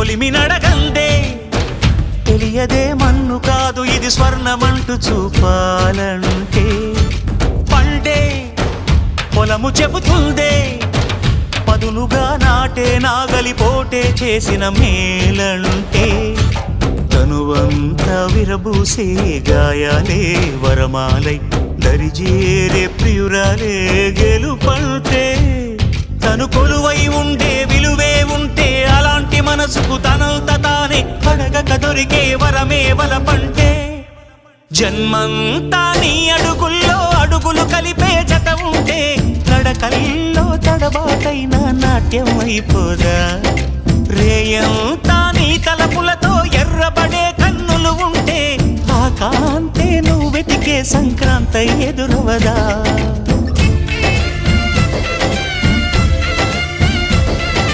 కొలిమి నడగందే తెలియదే మన్ను కాదు ఇది స్వర్ణమంటూ చూపాలంటే పండే పొలము చెబుతుందే పదునుగా నాటే నాగలి పోటే చేసిన మేలంటే తనువంతా విరబూసే గాయాలే వరమాలై దరిజేరే ప్రియురాలే గెలుపంటే తను కొలువై ఉండే విలువే ఉంటే అలాంటి మనసుకు తనంత తానే అడగక దొరికే వరమే వలపంటే జన్మంతా నీ అడుగుల్లో అడుగులు కలిపే జత ఉంటే నడకల్లో తడబాటైన నాట్యం అయిపోదా రేయంతా నీ తలపులతో ఎర్రబడే కన్నులు ఉంటే ఆ కాంతే నువ్వు వెతికే సంక్రాంతి ఎదురవదా